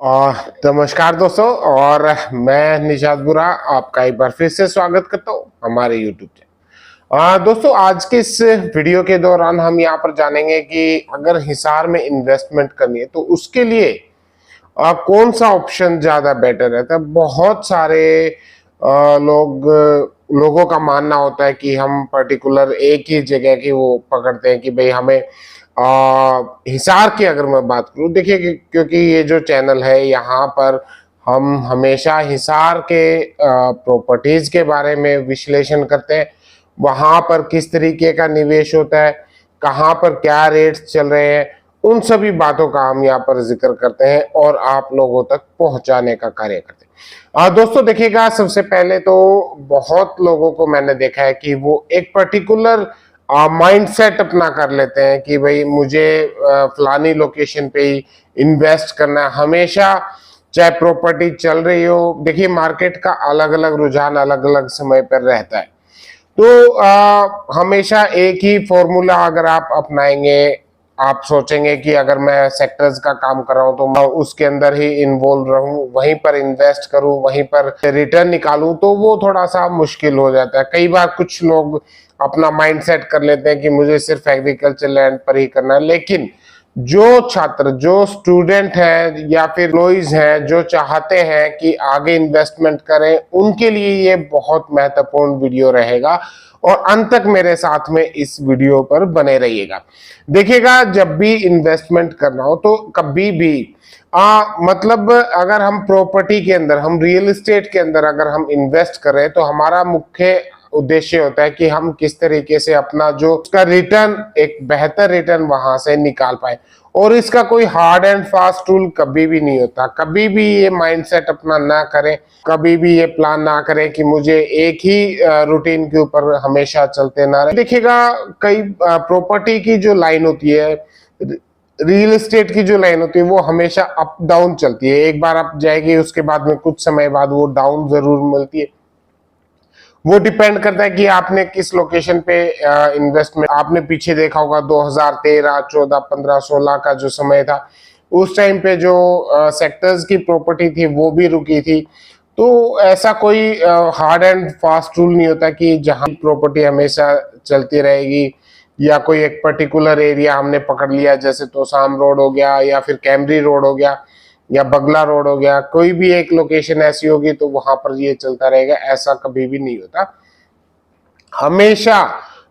नमस्कार दोस्तों। और मैं निशाद बुरा आपका एक बार फिर से स्वागत करता हूँ हमारे YouTube चैनल। दोस्तों, आज के इस वीडियो के दौरान हम यहाँ पर जानेंगे कि अगर हिसार में इन्वेस्टमेंट करनी है तो उसके लिए कौन सा ऑप्शन ज्यादा बेटर रहता है। बहुत सारे लोगों का मानना होता है कि हम पर्टिकुलर एक ही जगह की वो पकड़ते हैं कि भाई हमें हिसार की अगर मैं बात करूं, देखिए क्योंकि ये जो चैनल है यहाँ पर हम हमेशा हिसार के प्रॉपर्टीज के बारे में विश्लेषण करते हैं। वहां पर किस तरीके का निवेश होता है, कहाँ पर क्या रेट्स चल रहे हैं, उन सभी बातों का हम यहाँ पर जिक्र करते हैं और आप लोगों तक पहुंचाने का कार्य करते हैं। दोस्तों देखिएगा, सबसे पहले तो बहुत लोगों को मैंने देखा है कि वो एक पर्टिकुलर माइंडसेट अपना कर लेते हैं कि भाई मुझे फलानी लोकेशन पे ही इन्वेस्ट करना है हमेशा, चाहे प्रॉपर्टी चल रही हो। देखिए, मार्केट का अलग अलग रुझान अलग अलग समय पर रहता है, तो हमेशा एक ही फॉर्मूला अगर आप अपनाएंगे, आप सोचेंगे कि अगर मैं सेक्टर्स का काम कर रहा हूं तो मैं उसके अंदर ही इन्वॉल्व रहूं, वहीं पर इन्वेस्ट करूं, वहीं पर रिटर्न निकालूं, तो वो थोड़ा सा मुश्किल हो जाता है। कई बार कुछ लोग अपना माइंडसेट कर लेते हैं कि मुझे सिर्फ एग्रीकल्चर लैंड पर ही करना है, लेकिन जो छात्र, जो स्टूडेंट हैं या फिर एम्प्लॉइज हैं जो चाहते हैं कि आगे इन्वेस्टमेंट करें, उनके लिए ये बहुत महत्वपूर्ण वीडियो रहेगा और अंत तक मेरे साथ में इस वीडियो पर बने रहिएगा। देखिएगा, जब भी इन्वेस्टमेंट करना हो तो कभी भी मतलब अगर हम प्रॉपर्टी के अंदर, हम रियल एस्टेट के अंदर अगर हम इन्वेस्ट कर रहे हैं तो हमारा मुख्य उद्देश्य होता है कि हम किस तरीके से अपना जो उसका रिटर्न, एक बेहतर रिटर्न वहां से निकाल पाए। और इसका कोई हार्ड एंड फास्ट रूल कभी भी नहीं होता। कभी भी ये माइंडसेट अपना ना करें, कभी भी ये प्लान ना करें कि मुझे एक ही रूटीन के ऊपर हमेशा चलते ना रहे। देखिएगा, कई प्रॉपर्टी की जो लाइन होती है, रियल एस्टेट की जो लाइन होती है, वो हमेशा अप डाउन चलती है। एक बार अप जाएगी, उसके बाद में कुछ समय बाद वो डाउन जरूर मिलती है। वो डिपेंड करता है कि आपने किस लोकेशन पे इन्वेस्टमेंट, आपने पीछे देखा होगा 2013, 14, 15, 16 का जो समय था, उस टाइम पे जो सेक्टर्स की प्रॉपर्टी थी वो भी रुकी थी। तो ऐसा कोई हार्ड एंड फास्ट रूल नहीं होता कि जहां प्रॉपर्टी हमेशा चलती रहेगी, या कोई एक पर्टिकुलर एरिया हमने पकड़ लिया, जैसे तोसाम रोड हो गया या फिर कैमरी रोड हो गया या बगला रोड हो गया, कोई भी एक लोकेशन ऐसी होगी तो वहां पर ये चलता रहेगा, ऐसा कभी भी नहीं होता। हमेशा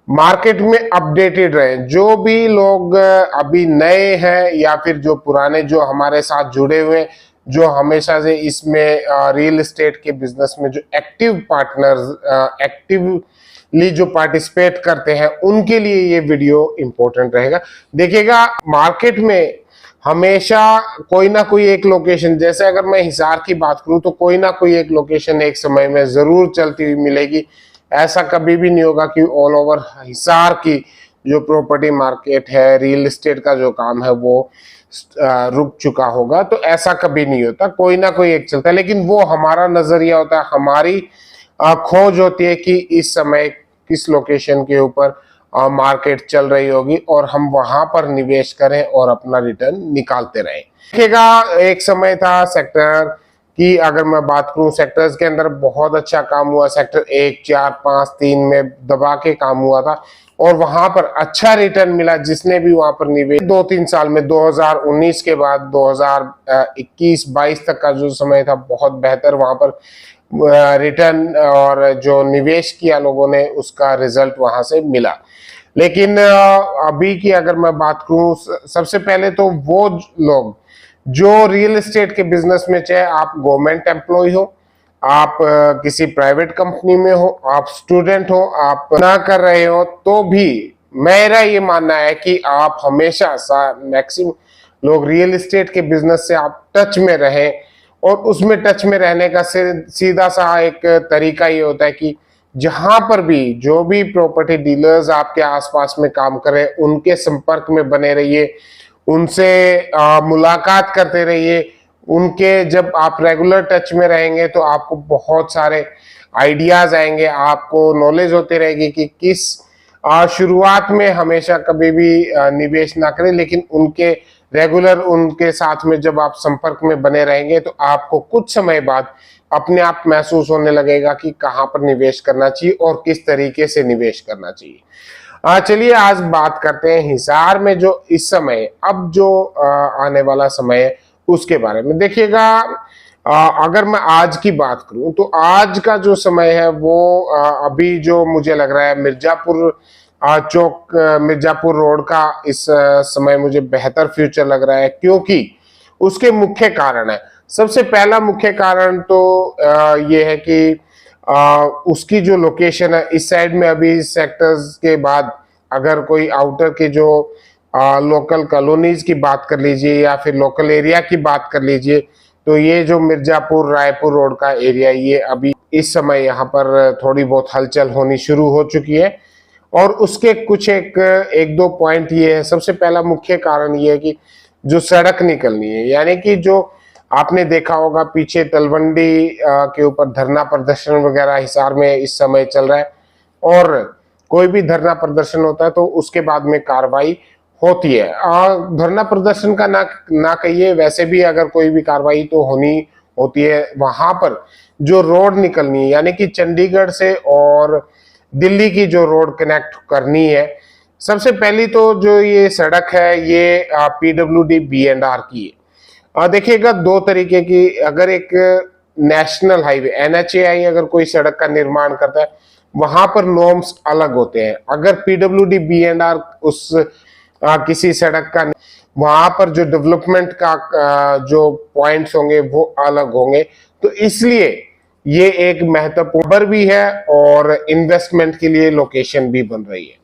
मार्केट में अपडेटेड रहे। जो भी लोग अभी नए हैं या फिर जो पुराने, जो हमारे साथ जुड़े हुए, जो हमेशा से इसमें रियल एस्टेट के बिजनेस में जो एक्टिव पार्टनर्स, एक्टिवली जो पार्टिसिपेट करते हैं, उनके लिए ये वीडियो इंपॉर्टेंट रहेगा। देखिएगा, मार्केट में हमेशा कोई ना कोई एक लोकेशन, जैसे अगर मैं हिसार की बात करूं तो कोई ना कोई एक लोकेशन एक समय में जरूर चलती हुई मिलेगी। ऐसा कभी भी नहीं होगा कि ऑल ओवर हिसार की जो प्रॉपर्टी मार्केट है, रियल एस्टेट का जो काम है, वो रुक चुका होगा। तो ऐसा कभी नहीं होता, कोई ना कोई एक चलता है। लेकिन वो हमारा नजरिया होता है, हमारी खोज होती है कि इस समय किस लोकेशन के ऊपर मार्केट चल रही होगी और हम वहां पर निवेश करें और अपना रिटर्न निकालते रहें। देखिएगा, एक समय था सेक्टर की, अगर मैं बात करूं, सेक्टर्स के अंदर बहुत अच्छा काम हुआ। सेक्टर 1, 4, 5, 3 में दबा के काम हुआ था और वहां पर अच्छा रिटर्न मिला। जिसने भी वहां पर निवेश 2-3 साल में, 2019 के बाद 2021-22 तक का जो समय था, बहुत बेहतर वहां पर रिटर्न और जो निवेश किया लोगों ने, उसका रिजल्ट वहां से मिला। लेकिन अभी की अगर मैं बात करूं, सबसे पहले तो वो लोग जो रियल एस्टेट के बिजनेस में, चाहे आप गवर्नमेंट एम्प्लॉय हो, आप किसी प्राइवेट कंपनी में हो, आप स्टूडेंट हो, आप ना कर रहे हो, तो भी मेरा ये मानना है कि आप हमेशा मैक्सिमम लोग रियल एस्टेट के बिजनेस से आप टच में रहें। और उसमें टच में रहने का सीधा सा एक तरीका ये होता है कि जहां पर भी जो भी प्रॉपर्टी डीलर्स आपके आसपास में काम कर रहे हैं, उनके संपर्क में बने रहिए, उनसे मुलाकात करते रहिए। उनके जब आप रेगुलर टच में रहेंगे तो आपको बहुत सारे आइडियाज आएंगे, आपको नॉलेज होती रहेगी कि किस शुरुआत में हमेशा कभी भी निवेश ना करें, लेकिन उनके रेगुलर उनके साथ में जब आप संपर्क में बने रहेंगे तो आपको कुछ समय बाद अपने आप महसूस होने लगेगा कि कहाँ पर निवेश करना चाहिए और किस तरीके से निवेश करना चाहिए। चलिए आज बात करते हैं हिसार में जो इस समय अब जो आने वाला समय है उसके बारे में। देखिएगा अगर मैं आज की बात करूं तो आज का जो समय है वो अभी जो मुझे लग रहा है मिर्जापुर चौक मिर्जापुर रोड का इस समय मुझे बेहतर फ्यूचर लग रहा है, क्योंकि उसके मुख्य कारण है। सबसे पहला मुख्य कारण तो ये है कि उसकी जो लोकेशन है इस साइड में, अभी सेक्टर्स के बाद अगर कोई आउटर के जो लोकल कॉलोनीज की बात कर लीजिए या फिर लोकल एरिया की बात कर लीजिए, तो ये जो मिर्जापुर रायपुर रोड का एरिया, ये अभी इस समय यहाँ पर थोड़ी बहुत हलचल होनी शुरू हो चुकी है। और उसके कुछ एक दो पॉइंट ये है। सबसे पहला मुख्य कारण ये है कि जो सड़क निकलनी है, यानी कि जो आपने देखा होगा पीछे तलवंडी के ऊपर धरना प्रदर्शन वगैरह हिसार में इस समय चल रहा है, और कोई भी धरना प्रदर्शन होता है तो उसके बाद में कार्रवाई होती है। धरना प्रदर्शन का ना कहिए, वैसे भी अगर कोई भी कार्रवाई तो होनी होती है। वहां पर जो रोड निकलनी है, यानी कि चंडीगढ़ से और दिल्ली की जो रोड कनेक्ट करनी है, सबसे पहली तो जो ये सड़क है ये PWD B&R की है। देखिएगा दो तरीके की, अगर एक नेशनल हाईवे NHAI अगर कोई सड़क का निर्माण करता है वहां पर नॉर्म्स अलग होते हैं। अगर PWD B&R उस किसी सड़क का, वहां पर जो डेवलपमेंट का जो पॉइंट्स होंगे वो अलग होंगे। तो इसलिए ये एक महत्वपूर्ण भी है और इन्वेस्टमेंट के लिए लोकेशन भी बन रही है।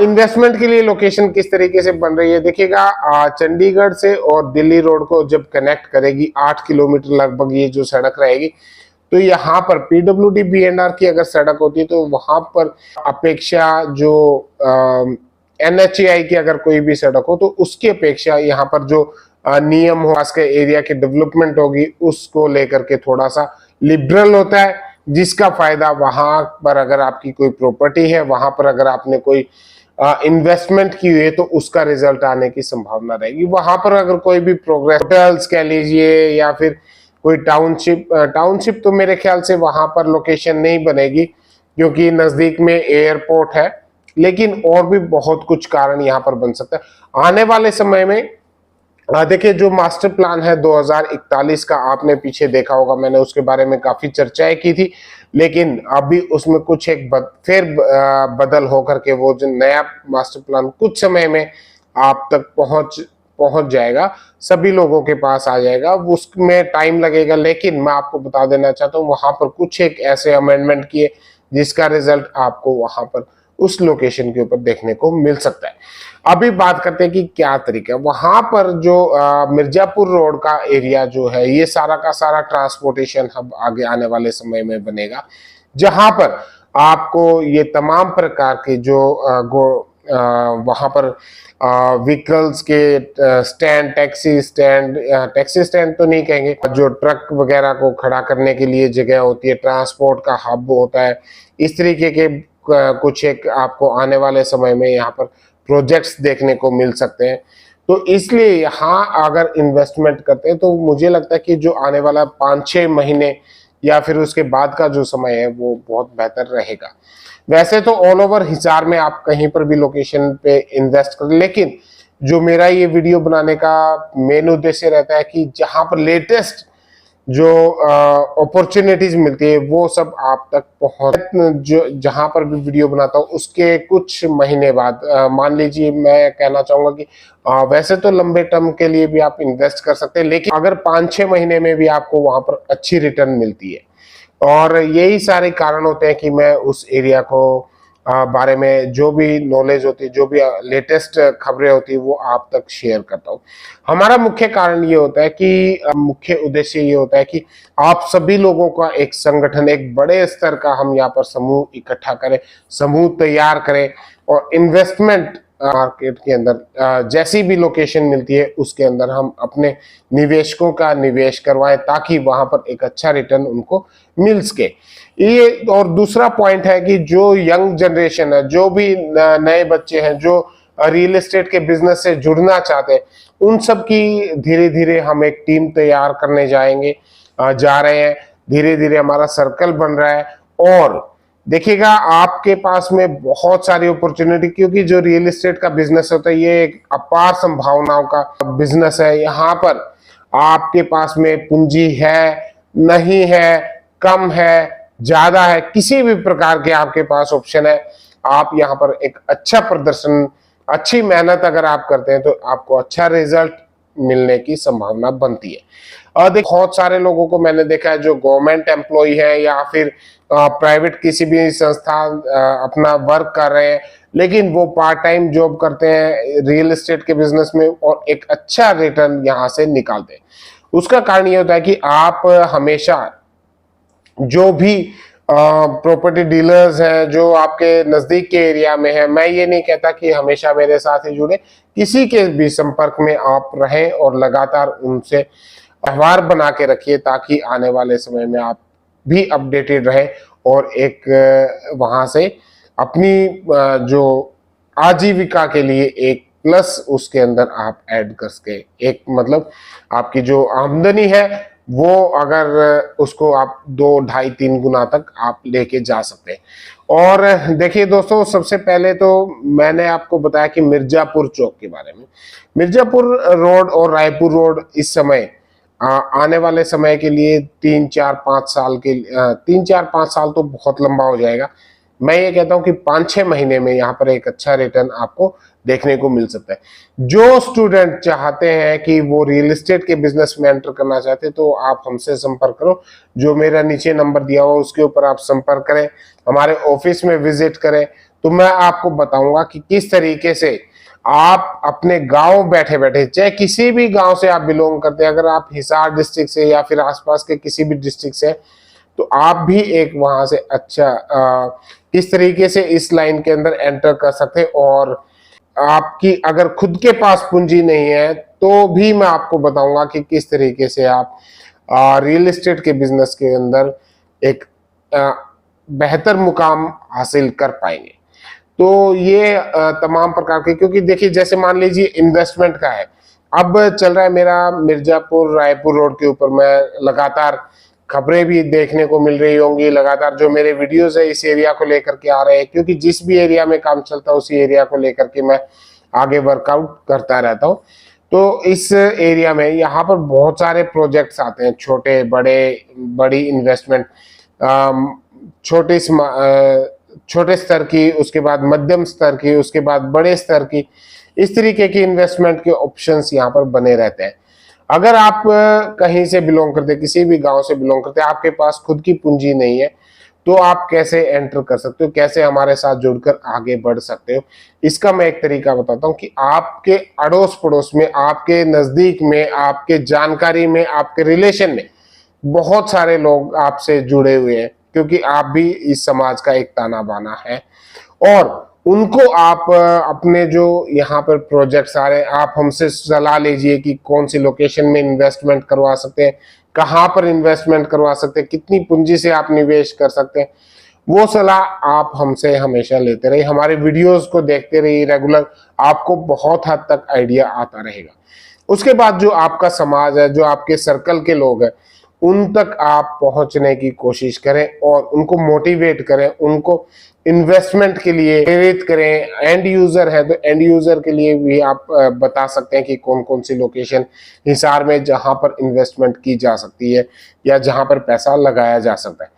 इन्वेस्टमेंट के लिए लोकेशन किस तरीके से बन रही है, देखिएगा चंडीगढ़ से और दिल्ली रोड को जब कनेक्ट करेगी 8 किलोमीटर लगभग ये जो सड़क रहेगी, तो यहाँ पर PWD B&R की अगर सड़क होती है तो वहां पर अपेक्षा जो NHAI की अगर कोई भी सड़क हो तो उसकी अपेक्षा यहाँ पर जो नियम हो, खास के एरिया की डेवलपमेंट होगी उसको लेकर के थोड़ा सा लिबरल होता है, जिसका फायदा वहां पर अगर आपकी कोई प्रॉपर्टी है, वहां पर अगर आपने कोई इन्वेस्टमेंट की हुई है तो उसका रिजल्ट आने की संभावना रहेगी। वहां पर अगर कोई भी प्रोग्रेस, होटल्स कह लीजिए या फिर कोई टाउनशिप तो मेरे ख्याल से वहां पर लोकेशन नहीं बनेगी क्योंकि नजदीक में एयरपोर्ट है, लेकिन और भी बहुत कुछ कारण यहाँ पर बन सकता है आने वाले समय में। देखिए जो मास्टर प्लान है 2041 का, आपने पीछे देखा होगा, मैंने उसके बारे में काफी चर्चाएं की थी, लेकिन अभी उसमें कुछ एक बदल होकर के वो जो नया मास्टर प्लान कुछ समय में आप तक पहुंच जाएगा, सभी लोगों के पास आ जाएगा। उसमें टाइम लगेगा, लेकिन मैं आपको बता देना चाहता हूँ वहां पर कुछ एक ऐसे अमेंडमेंट किए जिसका रिजल्ट आपको वहां पर उस लोकेशन के ऊपर देखने को मिल सकता है। अभी बात करते हैं कि क्या तरीका है वहां पर जो मिर्जापुर रोड का एरिया जो है, ये सारा का सारा ट्रांसपोर्टेशन हब आगे आने वाले समय में बनेगा, जहां पर आपको ये तमाम प्रकार के जो वहां पर व्हीकल्स के स्टैंड, टैक्सी स्टैंड तो नहीं कहेंगे, जो ट्रक वगैरह को खड़ा करने के लिए जगह होती है, ट्रांसपोर्ट का हब होता है, इस तरीके के कुछ एक आपको आने वाले समय में यहाँ पर प्रोजेक्ट्स देखने को मिल सकते हैं। तो इसलिए यहाँ अगर इन्वेस्टमेंट करते हैं तो मुझे लगता है कि जो आने वाला 5-6 महीने या फिर उसके बाद का जो समय है वो बहुत बेहतर रहेगा। वैसे तो ऑल ओवर हिसार में आप कहीं पर भी लोकेशन पे इन्वेस्ट करें, लेकिन जो मेरा ये वीडियो बनाने का मेन उद्देश्य रहता है कि जहां पर लेटेस्ट जो अपॉर्चुनिटीज मिलती है वो सब आप तक पहुंच, जो जहां पर भी वीडियो बनाता हूं उसके कुछ महीने बाद, मान लीजिए मैं कहना चाहूंगा कि वैसे तो लंबे टर्म के लिए भी आप इन्वेस्ट कर सकते हैं, लेकिन अगर 5-6 महीने में भी आपको वहां पर अच्छी रिटर्न मिलती है। और यही सारे कारण होते हैं कि मैं उस एरिया को बारे में जो भी नॉलेज होती है, जो भी लेटेस्ट खबरें होती है वो आप तक शेयर करता हूँ। हमारा मुख्य कारण ये होता है कि मुख्य उद्देश्य ये होता है कि आप सभी लोगों का एक संगठन, एक बड़े स्तर का हम यहाँ पर समूह इकट्ठा करें, समूह तैयार करें और इन्वेस्टमेंट मार्केट के अंदर जैसी भी लोकेशन मिलती है उसके अंदर हम अपने निवेशकों का निवेश करवाएं ताकि वहां पर एक अच्छा रिटर्न उनको मिल सके। ये और दूसरा पॉइंट है कि जो यंग जनरेशन है, जो भी नए बच्चे हैं, जो रियल एस्टेट के बिजनेस से जुड़ना चाहते हैं, उन सब की धीरे धीरे हम एक टीम तैयार करने जा रहे हैं। धीरे धीरे हमारा सर्कल बन रहा है और देखिएगा आपके पास में बहुत सारी अपॉर्चुनिटी, क्योंकि जो रियल एस्टेट का बिजनेस होता है ये एक अपार संभावनाओं का बिजनेस है। यहाँ पर आपके पास में पूंजी है, नहीं है, कम है, ज्यादा है, किसी भी प्रकार के आपके पास ऑप्शन है। आप यहाँ पर एक अच्छा प्रदर्शन, अच्छी मेहनत अगर आप करते हैं तो आपको अच्छा रिजल्ट मिलने की संभावना बनती है। और बहुत सारे लोगों को मैंने देखा है जो गवर्नमेंट एम्प्लॉय है या फिर प्राइवेट किसी भी संस्था अपना वर्क कर रहे हैं, लेकिन वो पार्ट टाइम जॉब करते हैं रियल एस्टेट के बिजनेस में और एक अच्छा रिटर्न यहाँ से निकालते हैं। उसका कारण ये होता है कि आप हमेशा जो भी प्रॉपर्टी डीलर्स हैं जो आपके नजदीक के एरिया में है, मैं ये नहीं कहता कि हमेशा मेरे साथ ही जुड़े, किसी के भी संपर्क में आप रहें और लगातार उनसे व्यवहार बना के रखिए ताकि आने वाले समय में आप भी अपडेटेड रहें और एक वहां से अपनी जो आजीविका के लिए एक प्लस उसके अंदर आप ऐड कर सके। एक मतलब आपकी जो आमदनी है वो अगर उसको आप 2, 2.5, 3 गुना तक आप लेके जा सकते हैं। और देखिए दोस्तों, सबसे पहले तो मैंने आपको बताया कि मिर्जापुर चौक के बारे में। मिर्जापुर रोड और रायपुर रोड इस समय आने वाले समय के लिए 3-4-5 साल के 3-4-5 साल तो बहुत लंबा हो जाएगा। मैं ये कहता हूं कि 5-6 महीने में यहाँ पर एक अच्छा रिटर्न आपको देखने को मिल सकता है। जो स्टूडेंट चाहते हैं कि वो रियल एस्टेट के बिजनेस में एंटर करना चाहते हैं तो आप हमसे संपर्क करो। जो मेरा नीचे नंबर दिया हुआ उसके ऊपर आप संपर्क करें, हमारे ऑफिस में विजिट करें, तो मैं आपको बताऊंगा कि किस तरीके से आप अपने गांव बैठे बैठे, चाहे किसी भी गांव से आप बिलोंग करते हैं, अगर आप हिसार डिस्ट्रिक्ट से या फिर आसपास के किसी भी डिस्ट्रिक्ट से, तो आप भी एक वहां से अच्छा किस तरीके से इस लाइन के अंदर एंटर कर सकते हैं। और आपकी अगर खुद के पास पूंजी नहीं है तो भी मैं आपको बताऊंगा कि किस तरीके से आप रियल एस्टेट के बिजनेस के अंदर एक बेहतर मुकाम हासिल कर पाएंगे। तो ये तमाम प्रकार के, क्योंकि देखिए जैसे मान लीजिए इन्वेस्टमेंट का है, अब चल रहा है मेरा मिर्जापुर रायपुर रोड के ऊपर, मैं लगातार खबरें भी देखने को मिल रही होंगी, लगातार जो मेरे वीडियोस है इस एरिया को लेकर के आ रहे हैं, क्योंकि जिस भी एरिया में काम चलता है उसी एरिया को लेकर के मैं आगे वर्कआउट करता रहता हूँ। तो इस एरिया में यहाँ पर बहुत सारे प्रोजेक्ट्स आते हैं, छोटे बड़े, बड़ी इन्वेस्टमेंट, छोटे स्तर की, उसके बाद मध्यम स्तर की, उसके बाद बड़े स्तर की, इस तरीके की इन्वेस्टमेंट के ऑप्शंस यहाँ पर बने रहते हैं। अगर आप कहीं से बिलोंग करते हैं, किसी भी गांव से बिलोंग करते हैं, आपके पास खुद की पूंजी नहीं है, तो आप कैसे एंटर कर सकते हो, कैसे हमारे साथ जुड़कर आगे बढ़ सकते हो, इसका मैं एक तरीका बताता हूं कि आपके अड़ोस पड़ोस में, आपके नजदीक में, आपके जानकारी में, आपके रिलेशन में बहुत सारे लोग आपसे जुड़े हुए हैं, क्योंकि आप भी इस समाज का एक ताना बाना है। और उनको आप अपने जो यहाँ पर प्रोजेक्ट्स आ रहे हैं, आप हमसे सलाह लीजिए कि कौन सी लोकेशन में इन्वेस्टमेंट करवा सकते हैं, कहाँ पर इन्वेस्टमेंट करवा सकते हैं, कितनी पूंजी से आप निवेश कर सकते हैं, वो सलाह आप हमसे हमेशा लेते रहिए। हमारे वीडियोस को देखते रहिए रेगुलर, आपको बहुत हद तक आइडिया आता रहेगा। उसके बाद जो आपका समाज है, जो आपके सर्कल के लोग हैं, उन तक आप पहुंचने की कोशिश करें और उनको मोटिवेट करें, उनको इन्वेस्टमेंट के लिए प्रेरित करें। एंड यूजर है तो एंड यूजर के लिए भी आप बता सकते हैं कि कौन कौन सी लोकेशन हिसार में जहां पर इन्वेस्टमेंट की जा सकती है या जहां पर पैसा लगाया जा सकता है।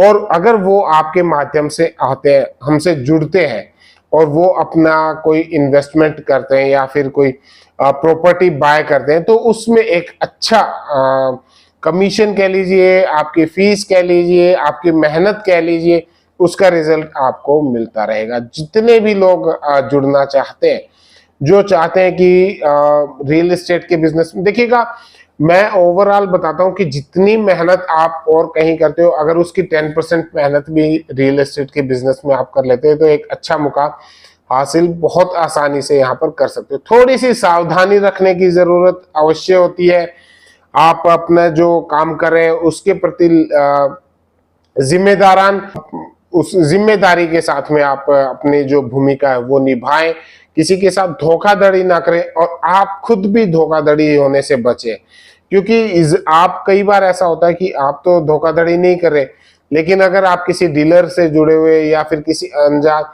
और अगर वो आपके माध्यम से आते हैं, हमसे जुड़ते हैं और वो अपना कोई इन्वेस्टमेंट करते हैं या फिर कोई प्रॉपर्टी बाय करते हैं, तो उसमें एक अच्छा कमीशन कह लीजिए, आपकी फीस कह लीजिए, आपकी मेहनत कह लीजिए, उसका रिजल्ट आपको मिलता रहेगा। जितने भी लोग जुड़ना चाहते हैं, जो चाहते हैं कि रियल एस्टेट के बिजनेस में, देखिएगा मैं ओवरऑल बताता हूं कि जितनी मेहनत आप और कहीं करते हो, अगर उसकी 10% मेहनत भी रियल एस्टेट के बिजनेस में आप कर लेते हैं तो एक अच्छा मुकाम हासिल बहुत आसानी से यहाँ पर कर सकते हो। थोड़ी सी सावधानी रखने की जरूरत अवश्य होती है। आप अपना जो काम कर रहे हैं उसके प्रति जिम्मेदारान उस जिम्मेदारी के साथ में आप अपनी जो भूमिका है वो निभाएं, किसी के साथ धोखाधड़ी ना करें और आप खुद भी धोखाधड़ी होने से बचें। क्योंकि आप कई बार ऐसा होता है कि आप तो धोखाधड़ी नहीं कर रहे, लेकिन अगर आप किसी डीलर से जुड़े हुए या फिर किसी अनजान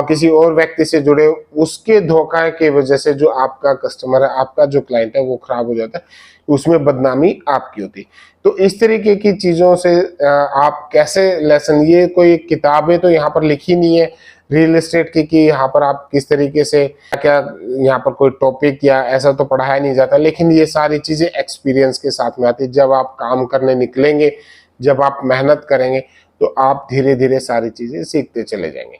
किसी और व्यक्ति से जुड़े, उसके धोखा की वजह से जो आपका कस्टमर है, आपका जो क्लाइंट है वो खराब हो जाता है, उसमें बदनामी आपकी होती। तो इस तरीके की चीजों से आप कैसे लेसन, ये कोई किताबें तो यहाँ पर लिखी नहीं है रियल एस्टेट की कि यहाँ पर आप किस तरीके से क्या, यहाँ पर कोई टॉपिक या ऐसा तो पढ़ाया नहीं जाता, लेकिन ये सारी चीजें एक्सपीरियंस के साथ में आती है। जब आप काम करने निकलेंगे, जब आप मेहनत करेंगे, तो आप धीरे धीरे सारी चीजें सीखते चले जाएंगे।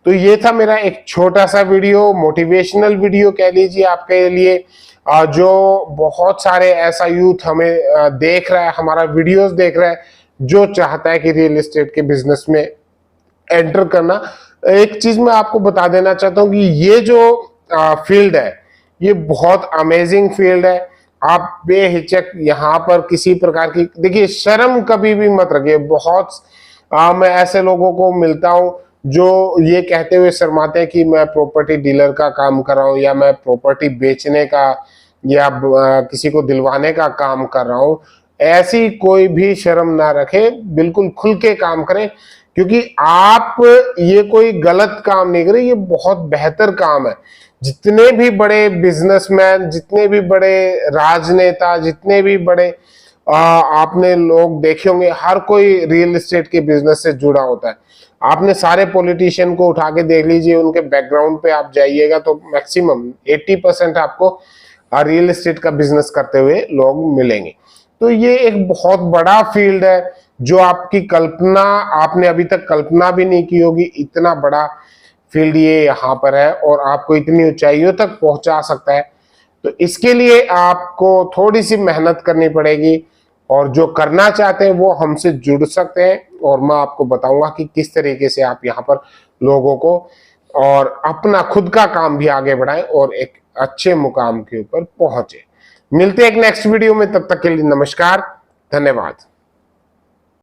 तो ये था मेरा एक छोटा सा वीडियो, मोटिवेशनल वीडियो कह लीजिए आपके लिए, जो बहुत सारे ऐसा यूथ हमें देख रहा है, हमारा वीडियोस देख रहा है, जो चाहता है कि रियल एस्टेट के बिजनेस में एंटर करना। एक चीज मैं आपको बता देना चाहता हूं कि ये जो फील्ड है ये बहुत अमेजिंग फील्ड है। आप बेहिचक यहाँ पर किसी प्रकार की, देखिए, शर्म कभी भी मत रखिए। बहुत मैं ऐसे लोगों को मिलता हूं जो ये कहते हुए शर्माते हैं कि मैं प्रॉपर्टी डीलर का काम कर रहा हूं या मैं प्रॉपर्टी बेचने का या किसी को दिलवाने का काम कर रहा हूं। ऐसी कोई भी शर्म ना रखे, बिल्कुल खुल के काम करें, क्योंकि आप ये कोई गलत काम नहीं कर रहे, ये बहुत बेहतर काम है। जितने भी बड़े बिजनेसमैन, जितने भी बड़े राजनेता, जितने भी बड़े आपने लोग देखे होंगे, हर कोई रियल एस्टेट के बिजनेस से जुड़ा होता है। आपने सारे पॉलिटिशियन को उठा के देख लीजिए, उनके बैकग्राउंड पे आप जाइएगा तो मैक्सिमम 80% आपको रियल एस्टेट का बिजनेस करते हुए लोग मिलेंगे। तो ये एक बहुत बड़ा फील्ड है जो आपकी कल्पना, आपने अभी तक कल्पना भी नहीं की होगी। इतना बड़ा फील्ड ये यहाँ पर है और आपको इतनी ऊंचाइयों तक पहुंचा सकता है। तो इसके लिए आपको थोड़ी सी मेहनत करनी पड़ेगी, और जो करना चाहते हैं वो हमसे जुड़ सकते हैं, और मैं आपको बताऊंगा कि किस तरीके से आप यहाँ पर लोगों को और अपना खुद का काम भी आगे बढ़ाएं और एक अच्छे मुकाम के ऊपर पहुंचे। मिलते हैं एक नेक्स्ट वीडियो में, तब तक के लिए नमस्कार, धन्यवाद।